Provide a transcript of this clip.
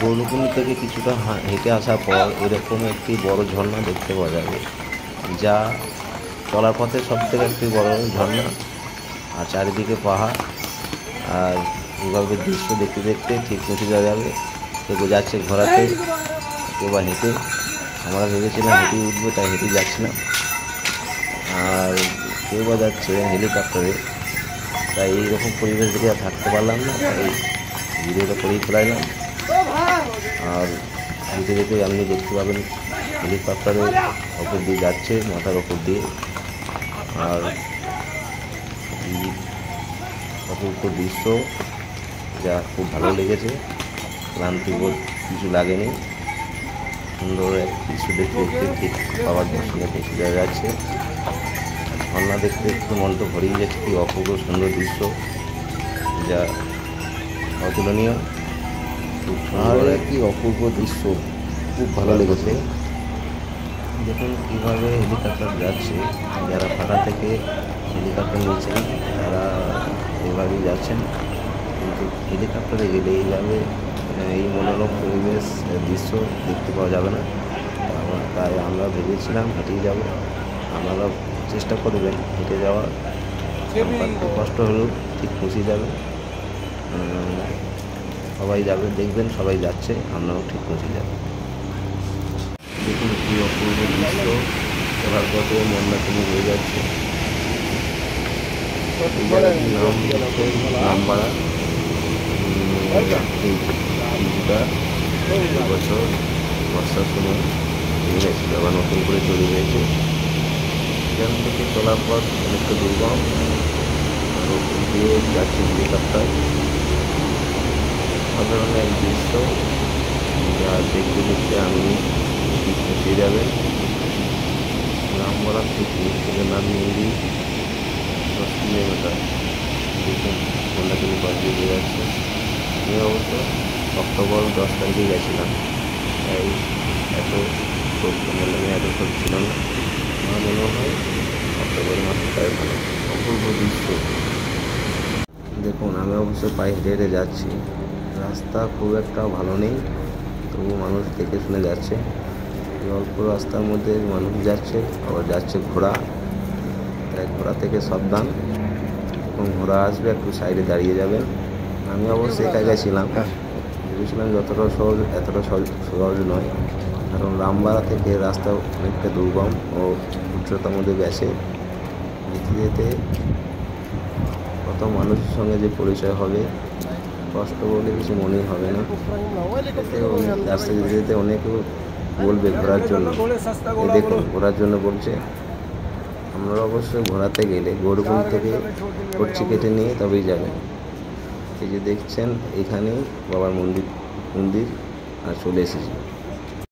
গৌরকুণ্ড থেকে কিছুটা হেঁটে আসার পর এরকম একটি বড় ঝর্ণা দেখতে পাওয়া যাবে, যা চলার পথে সবথেকে একটি বড় ঝর্ণা। আর চারিদিকে পাহাড়, আর এভাবে দৃশ্য দেখতে দেখতে ঠিক পৌঁছে যাওয়া যাবে। কেউ যাচ্ছে ঘোরাতে, কেউ বা হেঁটে। আমরা ভেবেছিলাম হেঁটেই উঠবো, তাই হেঁটে যাচ্ছিলাম। আর কেউ বা যাচ্ছে হেলিকপ্টারে, তাই এইরকম পরিবেশ দেখে আর থাকতে পারলাম না, তাই ভিডিওটা করেই ফেলাইলাম। আর যেতে যেতে আপনি দেখতে পাবেন হেলিকপ্টারের ওপর দিয়ে যাচ্ছে, মাথার ওপর দিয়ে। আর অপূর্ব দৃশ্য, যা খুব ভালো লেগেছে। ক্লান্তিবোধ কিছু লাগেনি। সুন্দর এক দৃশ্য দেখতে দেখতে ঠিক বাবার দর্শনে পৌঁছে যাওয়া যাচ্ছে। ঝর্ণা দেখতে দেখতে মনটা ভরেই যাচ্ছে। কি অপূর্ব সুন্দর দৃশ্য, যা অতুলনীয়। খুব সুন্দর কি অপূর্ব দৃশ্য, খুব ভালো লেগেছে। দেখুন কীভাবে হেলিকপ্টার যাচ্ছে। যারা ফাঁকা থেকে হেলিকপ্টার নিয়েছেন তারা এভাবেই যাচ্ছেন, কিন্তু হেলিকপ্টারে গেলে এইভাবে এই মনোরম পরিবেশ দৃশ্য দেখতে পাওয়া যাবে না। তাই আমরা ভেবেছিলাম হেঁটেই যাব। আপনারা চেষ্টা করবেন হেঁটে যাওয়ার, একটু কষ্ট হলেও ঠিক পৌঁছে যাবে। সবাই যাবে, দেখবেন সবাই যাচ্ছে, আমরাও ঠিক পৌঁছে যাব। দেখুন কি অপূর্ব দৃশ্য, চলার পথে মনটা তুমি হয়ে যাচ্ছে। নামপাড়া কিছুটা বছর বর্ষার সময় ভেঙে গেছিল, আবার নতুন করে তৈরি হয়েছে। এখান থেকে চলার পথ অনেকটা দুর্গম, আর ওপর দিয়ে যাচ্ছে হেলিকপ্টার। সাধারণ এক দৃশ্য, যা দেখতে দেখতে আপনি পৌঁছে যাবেন। রামপাড়া থেকে কেদারনাথ মন্দির 10 কিলোমিটার। দেখুন মন্দাকিনী পাশ দিয়ে বেড়ে যাচ্ছে। আমি অবশ্য অক্টোবর 10 তারিখে গেছিলাম, তাই এত মন্দাকিনী এত সব ছিল না। আমার মনে হয় অক্টোবর মাসটাই ভালো। অপূর্ব দৃশ্য দেখুন। আমি অবশ্য পায়ে হেঁটে হেঁটে যাচ্ছি, রাস্তা খুব একটা ভালো নেই, তবু মানুষ দেখে শুনে যাচ্ছে। এই অল্প রাস্তার মধ্যে মানুষ যাচ্ছে, আবার যাচ্ছে ঘোড়া, তাই ঘোড়া থেকে সাবধান। এবং ঘোড়া আসবে, একটু সাইডে দাঁড়িয়ে যাবেন। আমি অবশ্যই একা গেছিলাম, ভেবেছিলাম যতটা সহজ এতটা সহজ নয়, কারণ রামপাড়া থেকে রাস্তা অনেকটা দুর্গম ও উচ্চতার মধ্যে গেছে। যেতে যেতে কত মানুষের সঙ্গে যে পরিচয় হবে, কষ্ট বলে কিছু মনেই হবে না। রাস্তা যেতে যেতে অনেকেও বলবে ঘোরার জন্য, দেখুন ঘোরার জন্য বলছে। আপনারা অবশ্যই ঘোরাতে গেলে গৌরকুণ্ড থেকে কচ্ছি কেটে নিয়ে তবেই যাবেন। এই যে দেখছেন, এখানেই বাবার মন্দির আর চলে এসেছি।